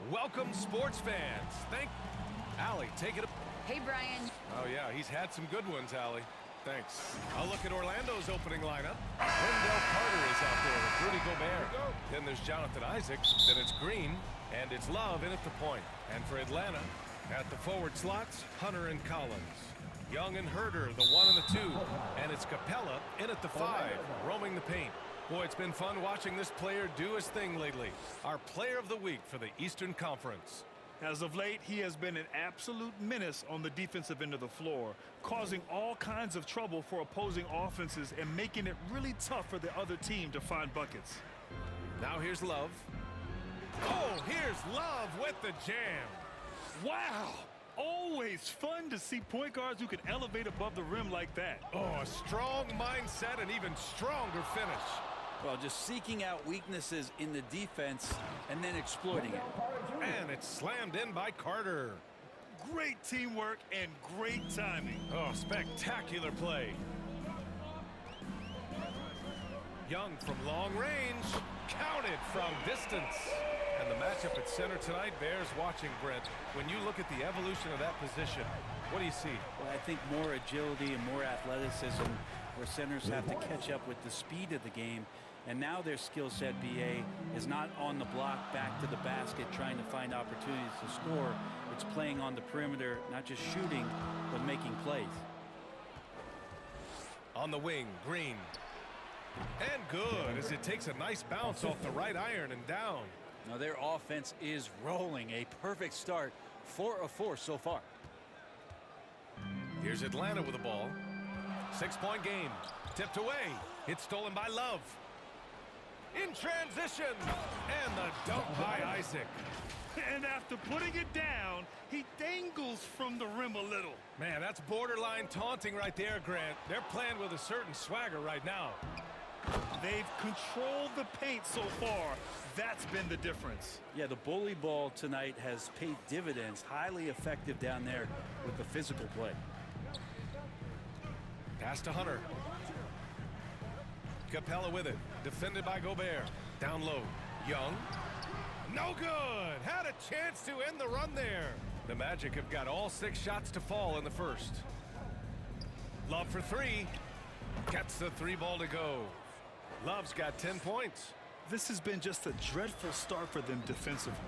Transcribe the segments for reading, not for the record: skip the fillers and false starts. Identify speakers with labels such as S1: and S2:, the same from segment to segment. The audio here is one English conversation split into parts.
S1: Welcome, sports fans. Allie, take it.
S2: Hey, Brian.
S1: Oh, yeah, he's had some good ones, Allie. Thanks. I'll look at Orlando's opening lineup. Wendell Carter is out there with Rudy Gobert. Then there's Jonathan Isaac. Then it's Green. And it's Love in at the point. And for Atlanta, at the forward slots, Hunter and Collins. Young and Herder, the 1 and the 2. And it's Capella in at the 5, roaming the paint. Boy, it's been fun watching this player do his thing lately. Our player of the week for the Eastern Conference.
S3: As of late, he has been an absolute menace on the defensive end of the floor, causing all kinds of trouble for opposing offenses and making it really tough for the other team to find buckets.
S1: Now here's Love. Oh, here's Love with the jam.
S3: Wow! Always fun to see point guards who can elevate above the rim like that.
S1: Oh, a strong mindset and even stronger finish.
S4: Well, just seeking out weaknesses in the defense and then exploiting it.
S1: And it's slammed in by Carter.
S3: Great teamwork and great timing.
S1: Oh, spectacular play. Young from long range. Counted from distance. And the matchup at center tonight bears watching, Brent. When you look at the evolution of that position, what do you see?
S4: Well, I think more agility and more athleticism where centers have to catch up with the speed of the game. And now their skill set, BA, is not on the block back to the basket trying to find opportunities to score. It's playing on the perimeter, not just shooting, but making plays.
S1: On the wing, Green. And good as it takes a nice bounce off the right iron and down.
S4: Now their offense is rolling. A perfect start. 4 of 4 so far.
S1: Here's Atlanta with the ball. 6-point game. Tipped away. It's stolen by Love. In transition. And the dunk by Isaac.
S3: And after putting it down, he dangles from the rim a little.
S1: Man, that's borderline taunting right there, Grant. They're playing with a certain swagger right now.
S3: They've controlled the paint so far. That's been the difference.
S4: Yeah, the bully ball tonight has paid dividends. Highly effective down there with the physical play.
S1: Pass to Hunter. Capella with it. Defended by Gobert. Down low. Young. No good. Had a chance to end the run there. The Magic have got all 6 shots to fall in the first. Love for 3. Gets the 3 ball to go. Love's got 10 points.
S3: This has been just a dreadful start for them defensively.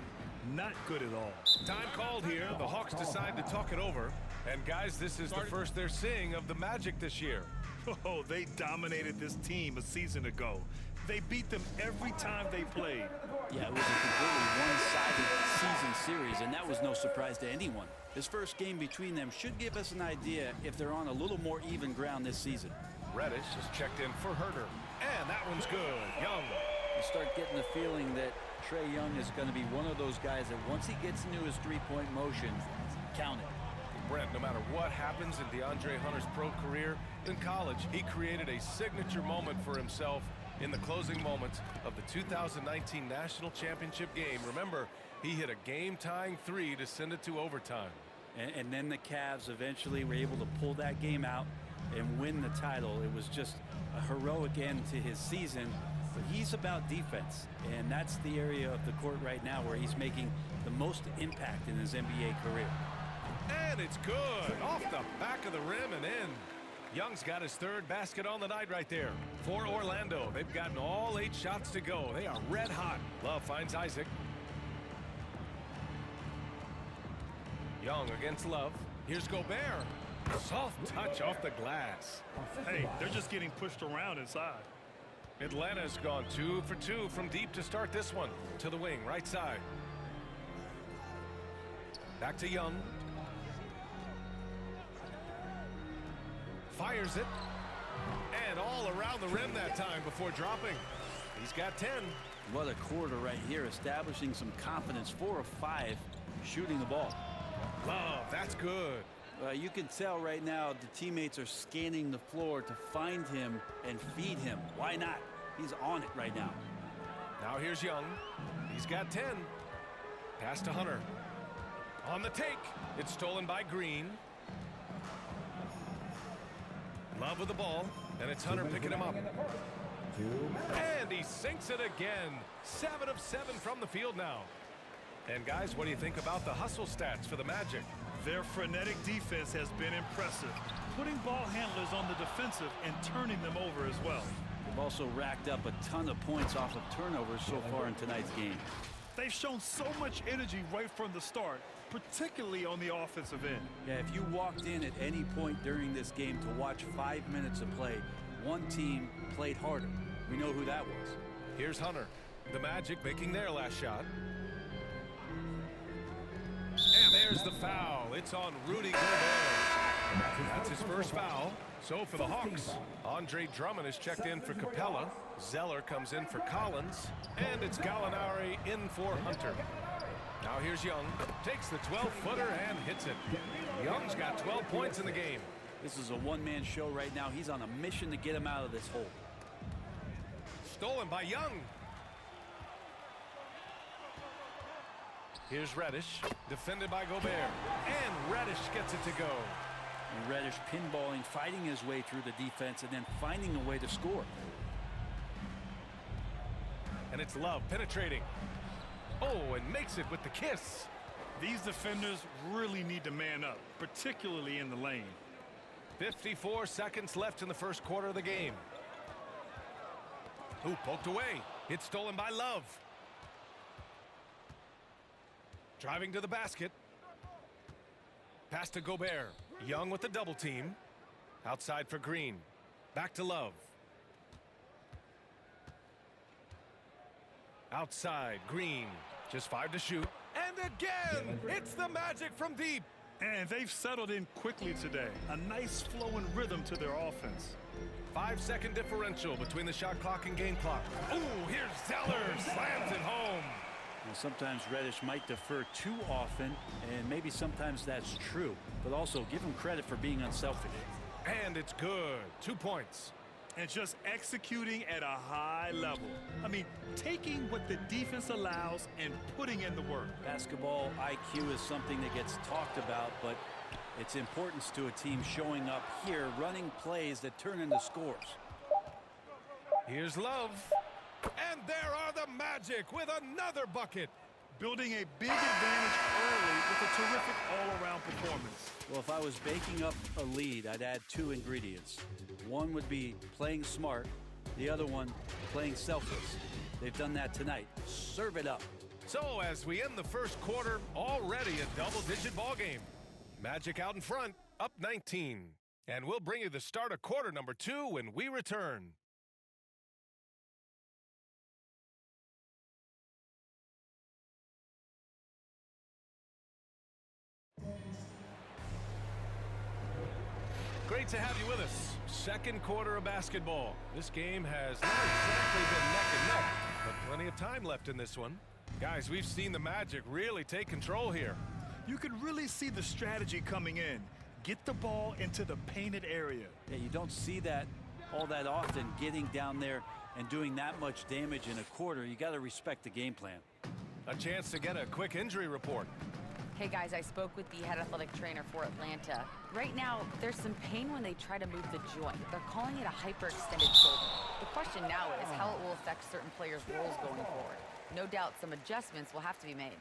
S3: Not good at all.
S1: Time called here. The Hawks decide to talk it over. And guys, this is the first they're seeing of the Magic this year.
S3: Oh, they dominated this team a season ago. They beat them every time they played.
S4: Yeah, it was a completely one-sided season series, and that was no surprise to anyone. This first game between them should give us an idea if they're on a little more even ground this season.
S1: Reddish is checked in for Herder. And that one's good. Young.
S4: You start getting the feeling that Trae Young is going to be one of those guys that once he gets into his three-point motion, count it.
S1: Brent, no matter what happens in DeAndre Hunter's pro career, in college, he created a signature moment for himself in the closing moments of the 2019 National Championship game. Remember, he hit a game-tying 3 to send it to overtime.
S4: And then the Cavs eventually were able to pull that game out and win the title. It was just a heroic end to his season. But he's about defense, and that's the area of the court right now where he's making the most impact in his NBA career.
S1: And it's good. Off the back of the rim and in. Young's got his 3rd basket on the night right there. For Orlando, they've gotten all 8 shots to go. They are red hot. Love finds Isaac. Young against Love. Here's Gobert. Soft touch off the glass.
S3: Hey, they're just getting pushed around inside.
S1: Atlanta's gone 2 for 2 from deep to start this one. To the wing, right side. Back to Young. Fires it. And all around the rim that time before dropping. He's got 10.
S4: What a quarter right here, establishing some confidence. 4 of 5 shooting the ball.
S1: Love, that's good.
S4: You can tell right now the teammates are scanning the floor to find him and feed him. Why not? He's on it right now.
S1: Now here's Young. He's got 10. Pass to Hunter. On the take. It's stolen by Green. Love with the ball. And it's Hunter picking him up. And he sinks it again. 7 of 7 from the field now. And guys, what do you think about the hustle stats for the Magic?
S3: Their frenetic defense has been impressive, putting ball handlers on the defensive and turning them over as well.
S4: They've also racked up a ton of points off of turnovers so far in tonight's game.
S3: They've shown so much energy right from the start, particularly on the offensive end.
S4: Yeah, if you walked in at any point during this game to watch 5 minutes of play, one team played harder. We know who that was.
S1: Here's Hunter. The Magic making their last shot. And there's the foul. It's on Rudy Gobert. That's his first foul. So for the Hawks, Andre Drummond is checked in for Capella. Zeller comes in for Collins. And it's Gallinari in for Hunter. Now here's Young. Takes the 12-footer and hits it. Young's got 12 points in the game.
S4: This is a one-man show right now. He's on a mission to get him out of this hole.
S1: Stolen by Young. Here's Reddish, defended by Gobert. And Reddish gets it to go.
S4: And Reddish pinballing, fighting his way through the defense, and then finding a way to score.
S1: And it's Love penetrating. Oh, and makes it with the kiss.
S3: These defenders really need to man up, particularly in the lane.
S1: 54 seconds left in the first quarter of the game. Ooh, poked away. It's stolen by Love. Driving to the basket. Pass to Gobert. Young with the double team. Outside for Green. Back to Love. Outside, Green. Just 5 to shoot. And again, it's the Magic from deep.
S3: And they've settled in quickly today. A nice flowing rhythm to their offense.
S1: 5-second differential between the shot clock and game clock. Ooh, here's Zeller. Slams it home.
S4: Well, sometimes Reddish might defer too often, and maybe sometimes that's true. But also, give him credit for being unselfish.
S1: And it's good. 2 points.
S3: And just executing at a high level. I mean, taking what the defense allows and putting in the work.
S4: Basketball IQ is something that gets talked about, but its importance to a team showing up here, running plays that turn into scores.
S1: Here's Love. And there are the Magic with another bucket.
S3: Building a big advantage early with a terrific all-around performance.
S4: Well, if I was baking up a lead, I'd add 2 ingredients. One would be playing smart. The other one, playing selfless. They've done that tonight. Serve it up.
S1: So as we end the first quarter, already a double-digit ball game. Magic out in front, up 19. And we'll bring you the start of quarter number 2 when we return. Great to have you with us. Second quarter of basketball. This game has not exactly been neck and neck, but plenty of time left in this one. Guys, we've seen the Magic really take control here.
S3: You can really see the strategy coming in. Get the ball into the painted area.
S4: Yeah, you don't see that all that often, getting down there and doing that much damage in a quarter. You got to respect the game plan.
S1: A chance to get a quick injury report.
S2: Hey guys, I spoke with the head athletic trainer for Atlanta. Right now, there's some pain when they try to move the joint. They're calling it a hyperextended shoulder. The question now is how it will affect certain players' roles going forward. No doubt some adjustments will have to be made.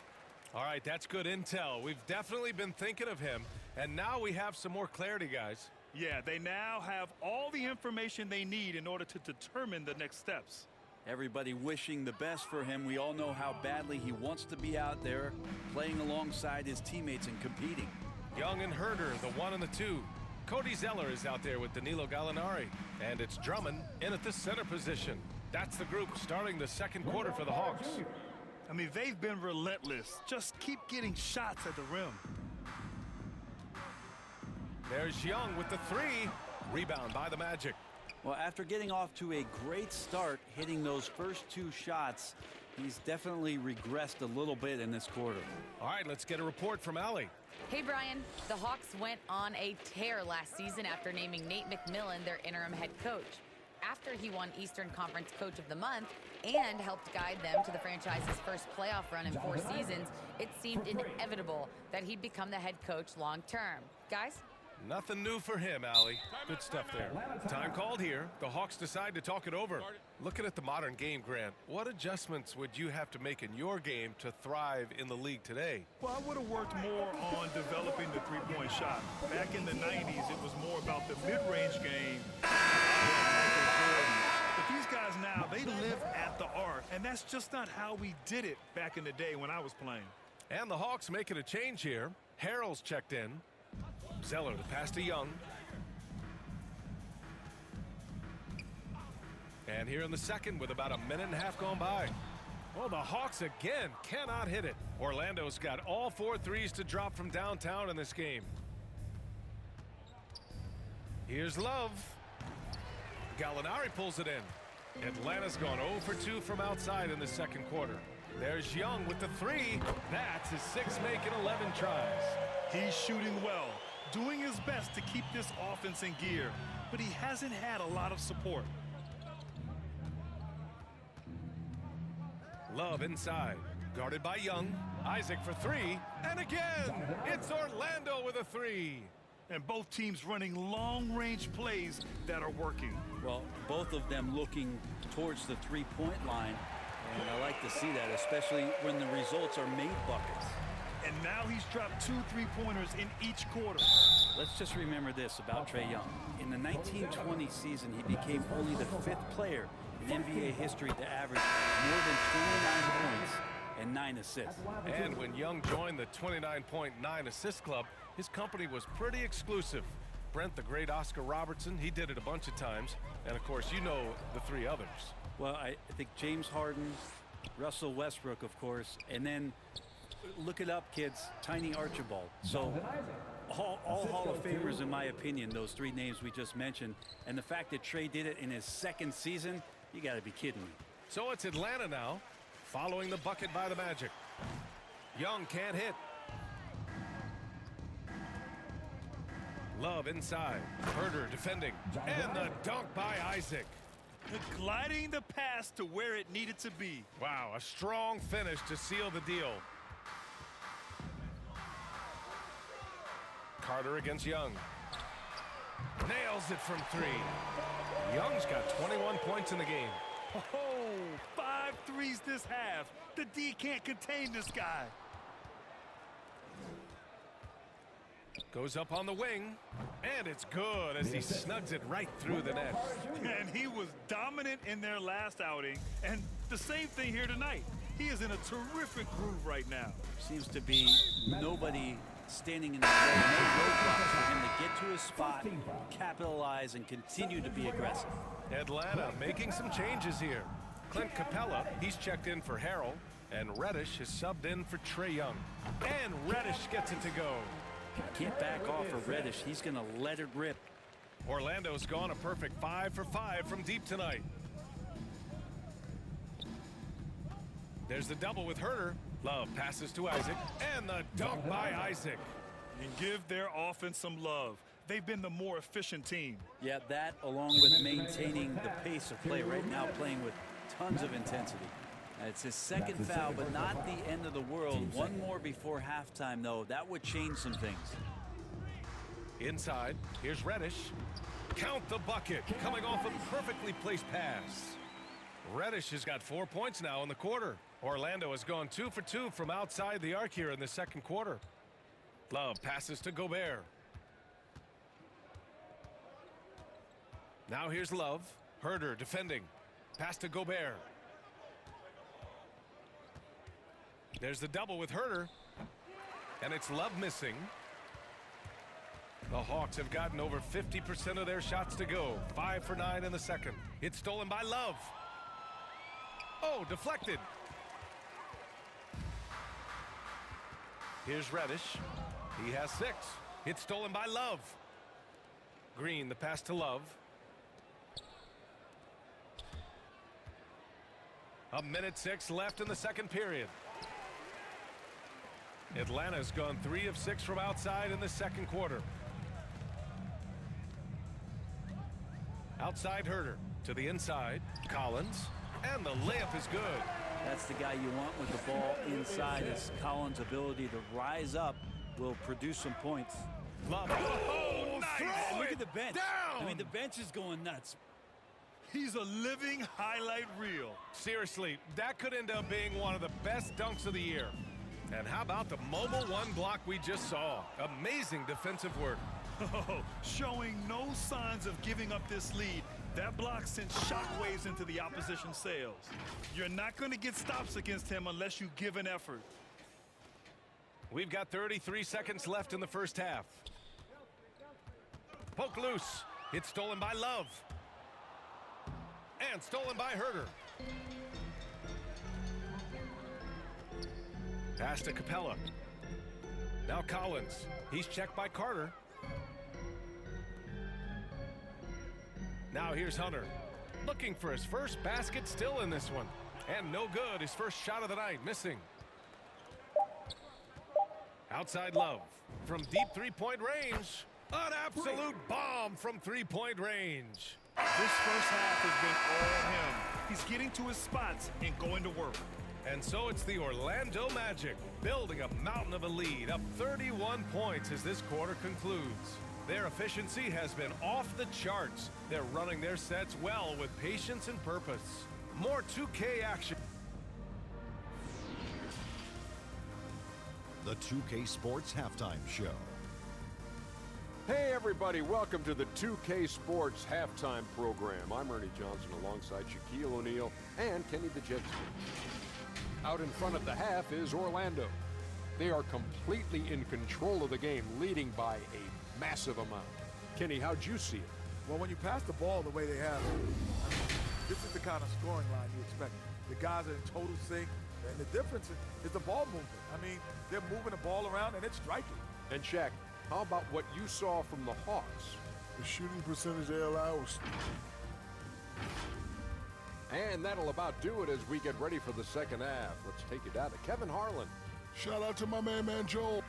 S1: All right, that's good intel. We've definitely been thinking of him, and now we have some more clarity, guys.
S3: Yeah, they now have all the information they need in order to determine the next steps.
S4: Everybody wishing the best for him. We all know how badly he wants to be out there playing alongside his teammates and competing.
S1: Young and Herder, the 1 and the 2. Cody Zeller is out there with Danilo Gallinari. And it's Drummond in at the center position. That's the group starting the second quarter for the Hawks.
S3: I mean, they've been relentless. Just keep getting shots at the rim.
S1: There's Young with the 3. Rebound by the Magic.
S4: Well, after getting off to a great start, hitting those first 2 shots, he's definitely regressed a little bit in this quarter.
S1: All right, let's get a report from Allie.
S2: Hey Brian, the Hawks went on a tear last season after naming Nate McMillan their interim head coach. After he won Eastern Conference Coach of the Month and helped guide them to the franchise's first playoff run in 4 seasons, it seemed inevitable that he'd become the head coach long term. Guys?
S1: Nothing new for him, Allie. Good stuff there. Time called here. The Hawks decide to talk it over. Looking at the modern game, Grant, what adjustments would you have to make in your game to thrive in the league today?
S3: Well, I would have worked more on developing the three-point shot. Back in the 90s, it was more about the mid-range game. But these guys now, they live at the arc, and that's just not how we did it back in the day when I was playing.
S1: And the Hawks making a change here. Harrell's checked in. Zeller to pass to Young. And here in the second with about a minute and a half gone by. Well, the Hawks again cannot hit it. Orlando's got all 4 threes to drop from downtown in this game. Here's Love. Gallinari pulls it in. Atlanta's gone 0 for 2 from outside in the second quarter. There's Young with the 3. That's his 6th make in 11 tries.
S3: He's shooting well, doing his best to keep this offense in gear, but he hasn't had a lot of support.
S1: Love inside, guarded by Young. Isaac for 3, and again, it's Orlando with a 3.
S3: And both teams running long-range plays that are working.
S4: Well, both of them looking towards the three-point line, and I like to see that, especially when the results are made buckets.
S3: And now he's dropped 2 3-pointers in each quarter.
S4: Let's just remember this about Trae Young. In the 1920 season, he became only the 5th player in NBA history to average more than 29 points and 9 assists.
S1: And when Young joined the 29.9 assist club, his company was pretty exclusive. Brent, the great Oscar Robertson, he did it a bunch of times. And of course, you know the 3 others.
S4: Well, I think James Harden, Russell Westbrook, of course, and then look it up, kids, Tiny Archibald. So all Hall of Famers, in my opinion, those 3 names we just mentioned. And the fact that Trae did it in his 2nd season, you got to be kidding me.
S1: So it's Atlanta now, following the bucket by the Magic. Young can't hit. Love inside. Herder defending. And the dunk by Isaac.
S3: Gliding the pass to where it needed to be.
S1: Wow, a strong finish to seal the deal. Carter against Young. Nails it from 3. Young's got 21 points in the game.
S3: Oh, 5 threes this half. The D can't contain this guy.
S1: Goes up on the wing, and it's good as he snugs it right through the net.
S3: And he was dominant in their last outing, and the same thing here tonight. He is in a terrific groove right now.
S4: Seems to be nobody standing in the way, no roadblocks for him to get to his spot, capitalize, and continue to be aggressive.
S1: Atlanta making some changes here. Clint Capella, he's checked in for Harrell, and Reddish is subbed in for Trae Young. And Reddish gets it to go.
S4: Can't back off of Reddish. He's going to let it rip.
S1: Orlando's gone a perfect 5 for 5 from deep tonight. There's the double with Herder. Love passes to Isaac, and the dunk by Isaac.
S3: And give their offense some love. They've been the more efficient team.
S4: Yeah, that along with maintaining the pace of play right now, playing with tons of intensity. It's his 2nd foul, but not the end of the world. 1 more before halftime, though. That would change some things.
S1: Inside, here's Reddish. Count the bucket, coming off a perfectly placed pass. Reddish has got 4 points now in the quarter. Orlando has gone 2 for 2 from outside the arc here in the second quarter. Love passes to Gobert. Now here's Love. Herder defending. Pass to Gobert. There's the double with Herder. And it's Love missing. The Hawks have gotten over 50% of their shots to go. 5 for 9 in the second. It's stolen by Love. Oh, deflected. Here's Reddish. He has 6. It's stolen by Love. Green, the pass to Love. A minute 6 left in the second period. Atlanta's gone 3 of 6 from outside in the second quarter. Outside Herder to the inside. Collins. And the layup is good.
S4: That's the guy you want with the ball inside. Is Collins' ability to rise up will produce some points.
S1: Love. Oh, nice.
S4: Look at the bench.
S1: Down.
S4: I mean, the bench is going nuts.
S3: He's a living highlight reel.
S1: Seriously, that could end up being one of the best dunks of the year. And how about the mobile one block we just saw? Amazing defensive work.
S3: Showing no signs of giving up this lead. That block sent shockwaves into the opposition sails. You're not going to get stops against him unless you give an effort.
S1: We've got 33 seconds left in the first half. Poke loose. It's stolen by Love. And stolen by Herter. Pass to Capella. Now Collins. He's checked by Carter. Now here's Hunter. Looking for his first basket still in this one. And no good. His first shot of the night missing. Outside Love. From deep three-point range. An absolute bomb from three-point range.
S3: This first half has been all him. He's getting to his spots and going to work.
S1: And so it's the Orlando Magic building a mountain of a lead, up 31 points as this quarter concludes. Their efficiency has been off the charts. They're running their sets well with patience and purpose. More 2K action.
S5: The 2K Sports Halftime Show.
S6: Hey everybody, welcome to the 2K Sports Halftime Program. I'm Ernie Johnson alongside Shaquille O'Neal and Kenny the Jet Smith. Out in front of the half is Orlando. They are completely in control of the game, leading by a massive amount. Kenny, how'd you see it?
S7: Well, when you pass the ball the way they have, this is the kind of scoring line you expect. The guys are in total sync, and the difference is the ball movement. I mean, they're moving the ball around, and it's striking.
S6: And Shaq, how about what you saw from the Hawks?
S7: The shooting percentage they allow was...
S6: And that'll about do it as we get ready for the second half. Let's take it down to Kevin Harlan.
S7: Shout out to my man Joel.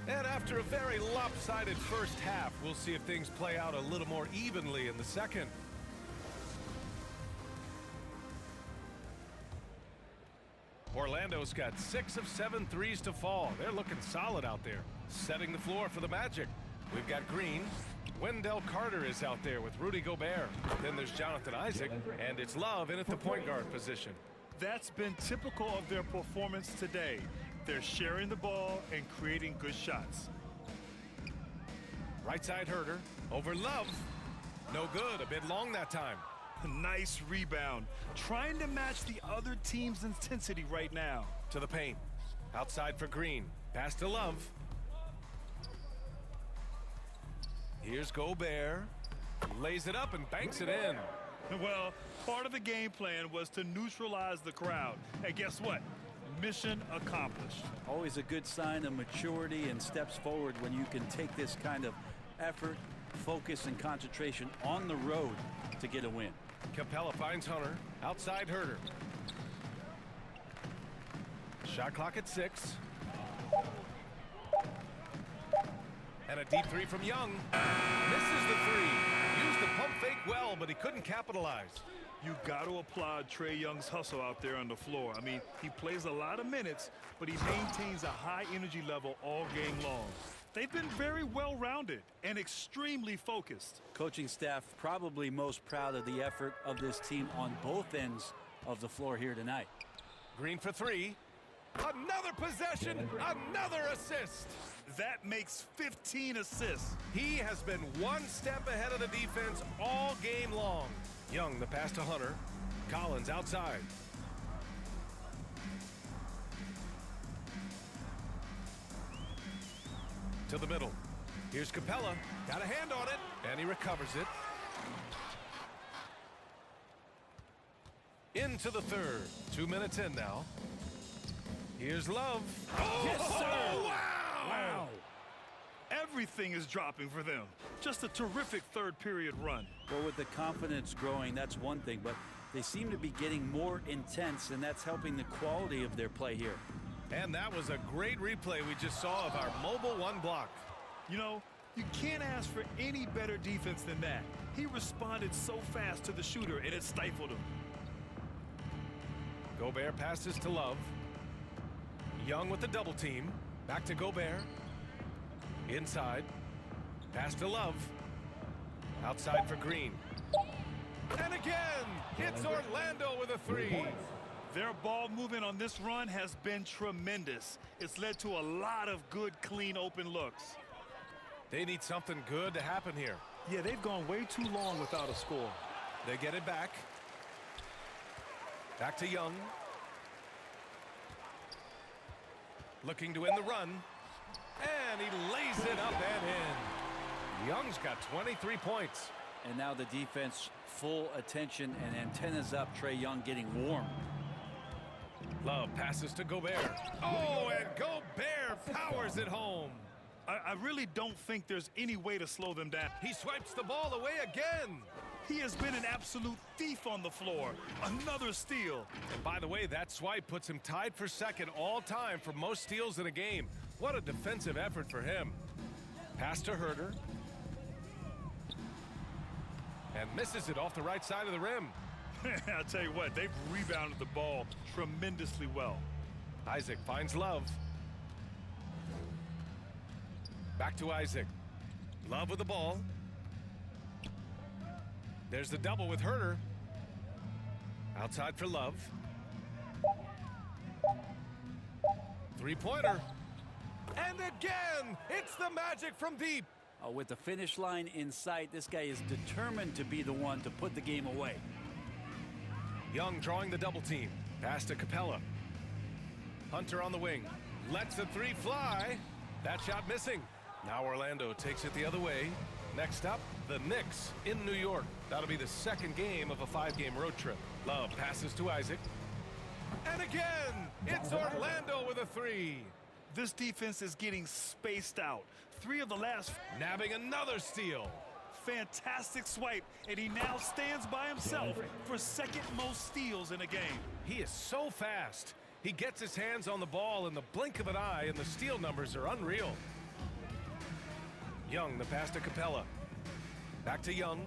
S1: And after a very lopsided first half, we'll see if things play out a little more evenly in the second. Orlando's got 6 of 7 threes to fall. They're looking solid out there. Setting the floor for the Magic. We've got Green. Wendell Carter is out there with Rudy Gobert. Then there's Jonathan Isaac, and it's Love in at the point guard position.
S3: That's been typical of their performance today. They're sharing the ball and creating good shots.
S1: Right side Herter over Love. No good, a bit long that time.
S3: Nice rebound. Trying to match the other team's intensity right now.
S1: To the paint. Outside for Green. Pass to Love. Here's Gobert. Lays it up and banks it in.
S3: Well, part of the game plan was to neutralize the crowd. And guess what? Mission accomplished.
S4: Always a good sign of maturity and steps forward when you can take this kind of effort, focus, and concentration on the road to get a win.
S1: Capella finds Hunter. Outside Herter. Shot clock at 6. And a deep three from Young. Misses the three. Used the pump fake well, but he couldn't capitalize.
S3: You got to applaud Trae Young's hustle out there on the floor. I mean, he plays a lot of minutes, but he maintains a high energy level all game long. They've been very well-rounded and extremely focused.
S4: Coaching staff probably most proud of the effort of this team on both ends of the floor here tonight.
S1: Green for 3. Another possession, another assist.
S3: That makes 15 assists.
S1: He has been one step ahead of the defense all game long. Young, the pass to Hunter. Collins outside. To the middle. Here's Capella. Got a hand on it, and he recovers it. Into the third. 2 minutes in now. Here's Love. Oh,
S3: Yes, sir.
S1: wow!
S3: Wow. Everything is dropping for them. Just a terrific third period run.
S4: Well, with the confidence growing, that's one thing, but they seem to be getting more intense, and that's helping the quality of their play here.
S1: And that was a great replay we just saw of our mobile one block.
S3: You know, you can't ask for any better defense than that. He responded so fast to the shooter, and it stifled him.
S1: Gobert passes to Love. Young with the double team. Back to Gobert. Inside. Pass to Love. Outside for Green. And again, it's Orlando with a three.
S3: Their ball movement on this run has been tremendous. It's led to a lot of good, clean, open looks.
S1: They need something good to happen here.
S3: Yeah, they've gone way too long without a score.
S1: They get it back. Back to Young. Looking to win the run. And he lays it up and in. Young's got 23 points.
S4: And now the defense full attention and antennas up. Trae Young getting warm.
S1: Love passes to Gobert. Oh, and Gobert powers it home.
S3: I really don't think there's any way to slow them down.
S1: He swipes the ball away again.
S3: He has been an absolute thief on the floor. Another steal.
S1: And by the way, that swipe puts him tied for second all time for most steals in a game. What a defensive effort for him. Pass to Herter. And misses it off the right side of the rim.
S3: I'll tell you what, they've rebounded the ball tremendously well.
S1: Isaac finds Love. Back to Isaac. Love with the ball. There's the double with Herter. Outside for Love. Three-pointer. And again, it's the Magic from deep.
S4: With the finish line in sight, this guy is determined to be the one to put the game away.
S1: Young drawing the double team. Pass to Capella. Hunter on the wing. Lets the three fly. That shot missing. Now Orlando takes it the other way. Next up, the Knicks in New York. That'll be the second game of a 5-game road trip. Love passes to Isaac. And again, it's Orlando with a three.
S3: This defense is getting spaced out. 3 of the last.
S1: Nabbing another steal.
S3: Fantastic swipe, and he now stands by himself for second most steals in a game.
S1: He is so fast. He gets his hands on the ball in the blink of an eye, and the steal numbers are unreal. Young, the pass to Capella. Back to Young.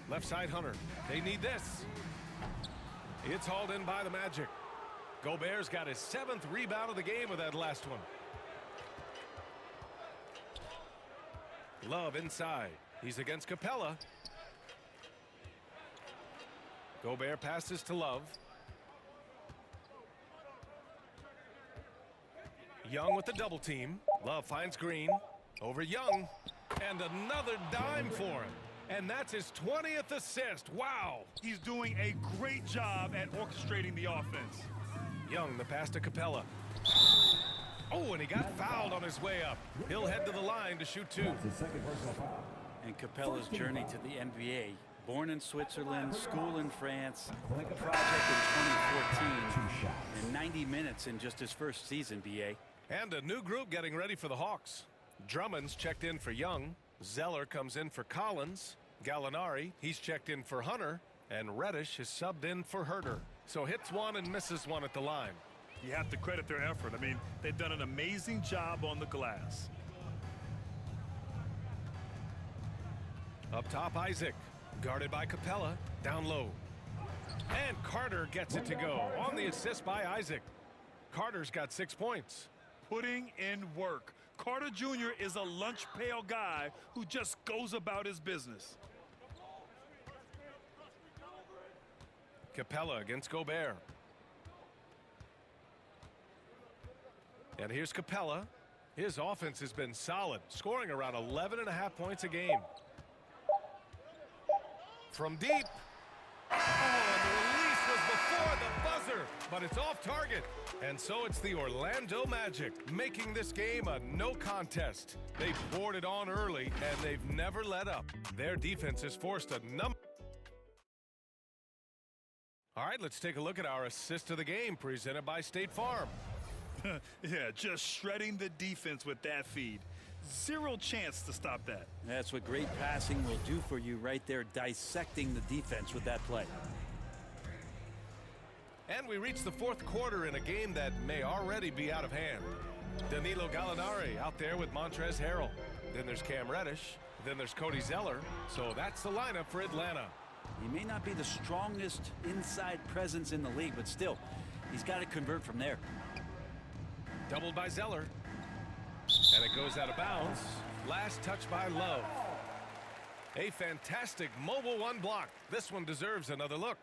S1: Left side Hunter. They need this. It's hauled in by the Magic. Gobert's got his 7th rebound of the game with that last one. Love inside. He's against Capella. Gobert passes to Love. Young with the double team. Love finds Green. Over Young. And another dime for him. And that's his 20th assist. Wow.
S3: He's doing a great job at orchestrating the offense.
S1: Young, the pass to Capella. Oh, and he got fouled on his way up. He'll head to the line to shoot 2.
S4: And Capella's journey to the NBA. Born in Switzerland, school in France, project in 2014, and 90 minutes in just his first season, BA.
S1: And a new group getting ready for the Hawks. Drummond's checked in for Young. Zeller comes in for Collins. Gallinari, he's checked in for Hunter. And Reddish is subbed in for Herter. So hits one and misses one at the line.
S3: You have to credit their effort. I mean, they've done an amazing job on the glass.
S1: Up top, Isaac. Guarded by Capella. Down low. And Carter gets it to go on the assist by Isaac. Carter's got 6 points.
S3: Putting in work. Carter Jr. is a lunch pail guy who just goes about his business.
S1: Capella against Gobert. And here's Capella. His offense has been solid, scoring around 11.5 points a game. From deep. Oh, and the release was before the buzzer, but it's off target. And so it's the Orlando Magic making this game a no contest. They poured it on early, and they've never let up. Their defense has forced a number. All right, let's take a look at our assist of the game presented by State Farm.
S3: Yeah, just shredding the defense with that feed. Zero chance to stop that.
S4: That's what great passing will do for you right there, dissecting the defense with that play.
S1: And we reach the 4th quarter in a game that may already be out of hand. Danilo Gallinari out there with Montrezl Harrell. Then there's Cam Reddish. Then there's Cody Zeller. So that's the lineup for Atlanta.
S4: He may not be the strongest inside presence in the league, but still, he's got to convert from there.
S1: Doubled by Zeller. And it goes out of bounds. Last touch by Love. A fantastic mobile one block. This one deserves another look.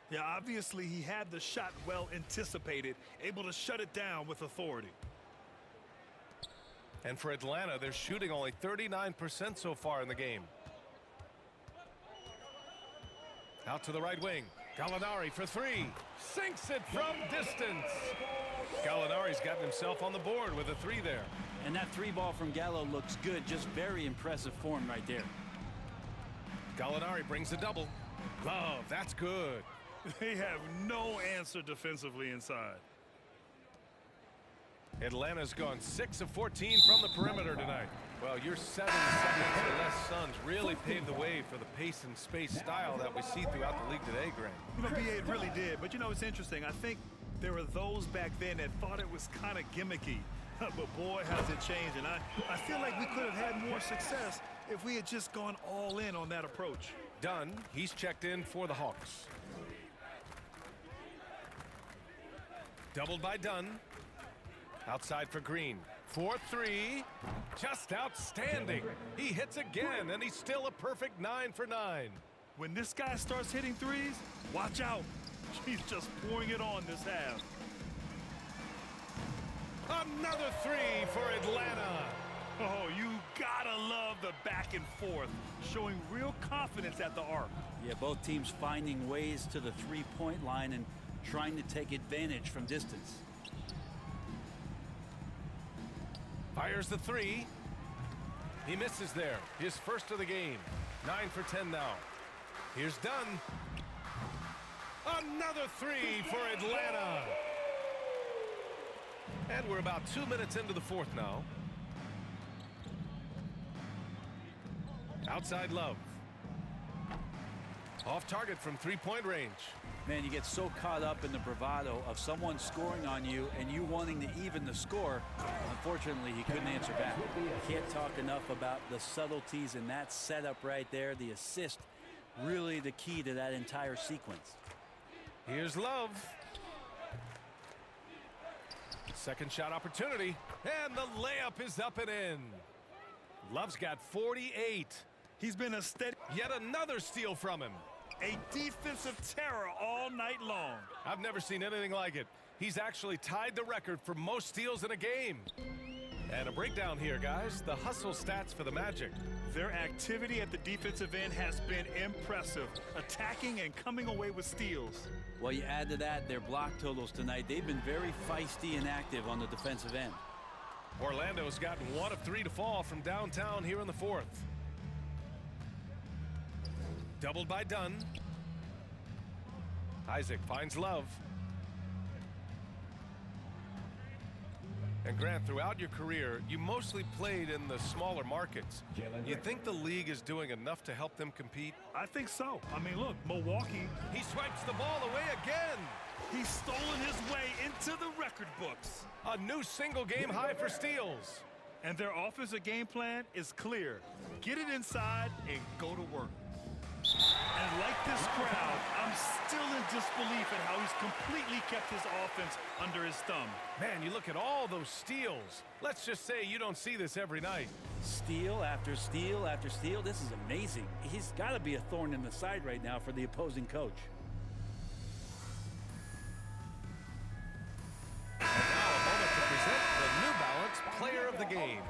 S3: Yeah, obviously he had the shot well anticipated, able to shut it down with authority.
S1: And for Atlanta, they're shooting only 39% so far in the game. Out to the right wing. Gallinari for three. Sinks it from distance. Gallinari's gotten himself on the board with a three there.
S4: And that three ball from Gallo looks good. Just very impressive form right there.
S1: Gallinari brings the double. Love, that's good.
S3: They have no answer defensively inside.
S1: Atlanta's gone 6 of 14 from the perimeter tonight. Well, your 7 seconds or less Suns really paved the way for the pace and space style that we see throughout the league today, Grant.
S3: You know, BA, it really did. But, you know, it's interesting. I think there were those back then that thought it was kind of gimmicky. But, boy, has it changed. And I feel like we could have had more success if we had just gone all in on that approach.
S1: Dunn, he's checked in for the Hawks. Doubled by Dunn. Outside for Green. 4-3. Just outstanding. He hits again, and he's still a perfect 9 for 9.
S3: When this guy starts hitting threes, watch out. He's just pouring it on this half.
S1: Another three for Atlanta.
S3: Oh, you gotta love the back and forth, showing real confidence at the arc.
S4: Yeah, both teams finding ways to the three-point line and trying to take advantage from distance.
S1: Fires the three. He misses there. His first of the game. 9 for 10 now. Here's Dunn. Another three for Atlanta. And we're about 2 minutes into the fourth now. Outside Love. Off target from three-point range.
S4: Man, you get so caught up in the bravado of someone scoring on you and you wanting to even the score. Unfortunately, he couldn't answer back. Can't talk enough about the subtleties in that setup right there. The assist, really the key to that entire sequence.
S1: Here's Love. Second shot opportunity. And the layup is up and in. Love's got 48.
S3: He's been a steady.
S1: Yet another steal from him.
S3: A defensive terror all night long.
S1: I've never seen anything like it. He's actually tied the record for most steals in a game. And a breakdown here, guys. The hustle stats for the Magic.
S3: Their activity at the defensive end has been impressive, attacking and coming away with steals.
S4: Well, you add to that their block totals tonight. They've been very feisty and active on the defensive end.
S1: Orlando's gotten 1 of 3 to fall from downtown here in the fourth. Doubled by Dunn. Isaac finds Love. And Grant, throughout your career, you mostly played in the smaller markets. You think the league is doing enough to help them compete?
S3: I think so. I mean, look, Milwaukee.
S1: He swipes the ball away again.
S3: He's stolen his way into the record books.
S1: A new single-game high for steals.
S3: And their offensive game plan is clear. Get it inside and go to work. And like this crowd, I'm still in disbelief at how he's completely kept his offense under his thumb.
S1: Man, you look at all those steals. Let's just say you don't see this every night.
S4: Steal after steal after steal. This is amazing. He's got to be a thorn in the side right now for the opposing coach.
S1: And now a moment to present the New Balance Player of the Game.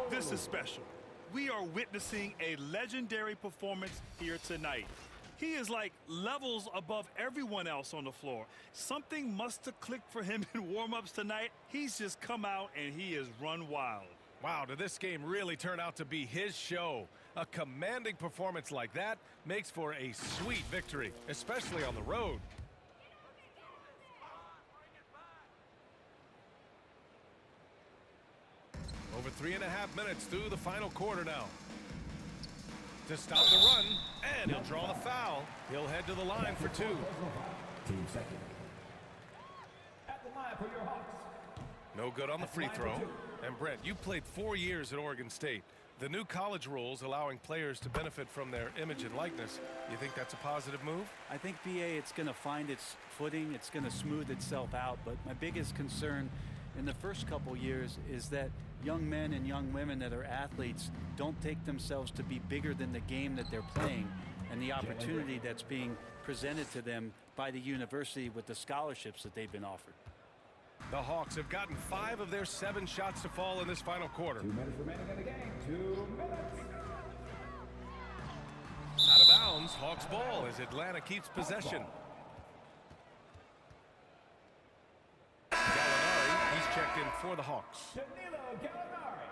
S3: This is special. We are witnessing a legendary performance here tonight. He is like levels above everyone else on the floor. Something must have clicked for him in warm-ups tonight. He's just come out and he has run wild.
S1: Wow, did this game really turn out to be his show? A commanding performance like that makes for a sweet victory, especially on the road. Over 3.5 minutes through the final quarter now. To stop the run, and he'll draw the foul. He'll head to the line for 2.
S8: Team second. At the line for your Hawks.
S1: No good on the free throw. And Brent, you played 4 years at Oregon State. The new college rules allowing players to benefit from their image and likeness, you think that's a positive move?
S4: I think BA, it's going to find its footing. It's going to smooth itself out. But my biggest concern in the first couple years is that young men and young women that are athletes don't take themselves to be bigger than the game that they're playing and the opportunity that's being presented to them by the university with the scholarships that they've been offered.
S1: The Hawks have gotten 5 of their 7 shots to fall in this final quarter.
S8: 2 minutes remaining in the game. 2 minutes.
S1: Out of bounds, Hawks ball as Atlanta keeps possession. Gallinari, he's checked in for the Hawks.
S8: Danilo Gallinari.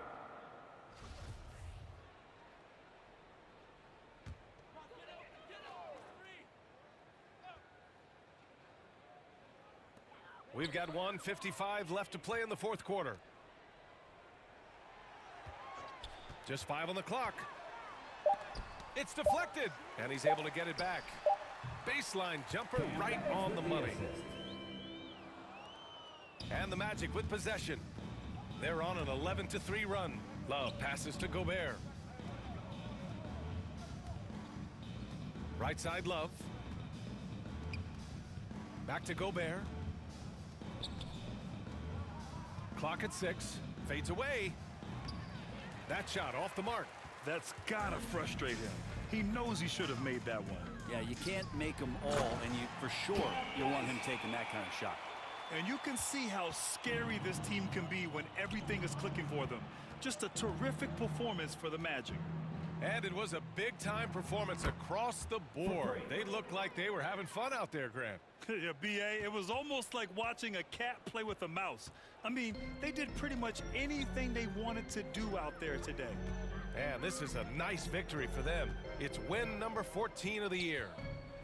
S1: We've got 1:55 left to play in the fourth quarter. Just 5 on the clock. It's deflected, and he's able to get it back. Baseline jumper right on the money. And the Magic with possession. They're on an 11-3 run. Love passes to Gobert. Right side, Love. Back to Gobert. Clock at 6. Fades away. That shot off the mark.
S3: That's gotta frustrate him. He knows he should have made that one.
S4: Yeah, you can't make them all, and you for sure you want him taking that kind of shot.
S3: And you can see how scary this team can be when everything is clicking for them. Just a terrific performance for the Magic.
S1: And it was a big-time performance across the board. They looked like they were having fun out there, Grant.
S3: Yeah, BA, it was almost like watching a cat play with a mouse. I mean, they did pretty much anything they wanted to do out there today.
S1: And this is a nice victory for them. It's win number 14 of the year.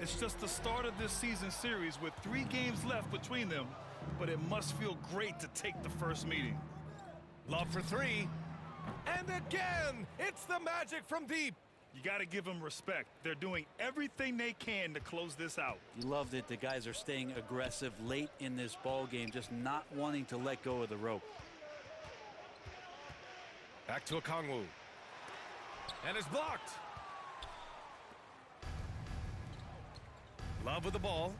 S3: It's just the start of this season series with 3 games left between them, but it must feel great to take the first meeting.
S1: Love for 3. And again, it's the Magic from deep.
S3: You got to give them respect. They're doing everything they can to close this out.
S4: You love that the guys are staying aggressive late in this ball game, just not wanting to let go of the rope.
S1: Back to Okongwu. And it's blocked. Love with the ball.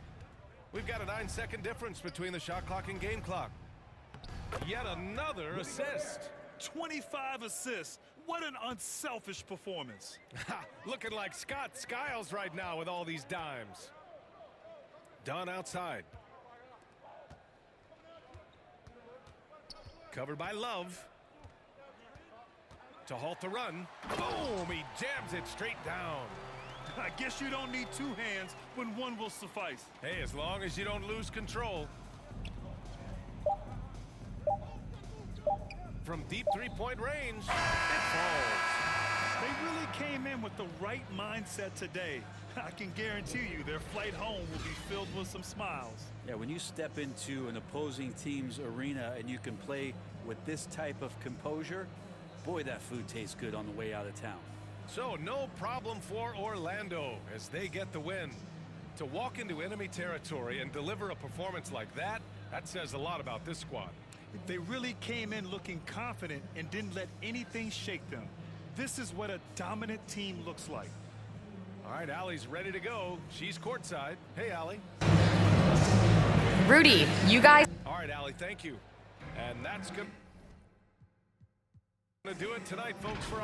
S1: We've got a 9-second difference between the shot clock and game clock. Yet another assist.
S3: 25 assists. What an unselfish performance.
S1: Looking like Scott Skiles right now with all these dimes. Dunn outside. Covered by Love. To halt the run. Boom! He jams it straight down.
S3: I guess you don't need 2 hands when 1 will suffice.
S1: Hey, as long as you don't lose control. From deep 3-point range, it falls.
S3: They really came in with the right mindset today. I can guarantee you their flight home will be filled with some smiles.
S4: Yeah, when you step into an opposing team's arena and you can play with this type of composure, boy, that food tastes good on the way out of town.
S1: So no problem for Orlando as they get the win. To walk into enemy territory and deliver a performance like that says a lot about this squad.
S3: They really came in looking confident and didn't let anything shake them. This is what a dominant team looks like.
S1: All right, Allie's ready to go. She's courtside. Hey, Allie.
S2: Rudy, you guys.
S1: All right, Allie, thank you. And that's going to do it tonight, folks, for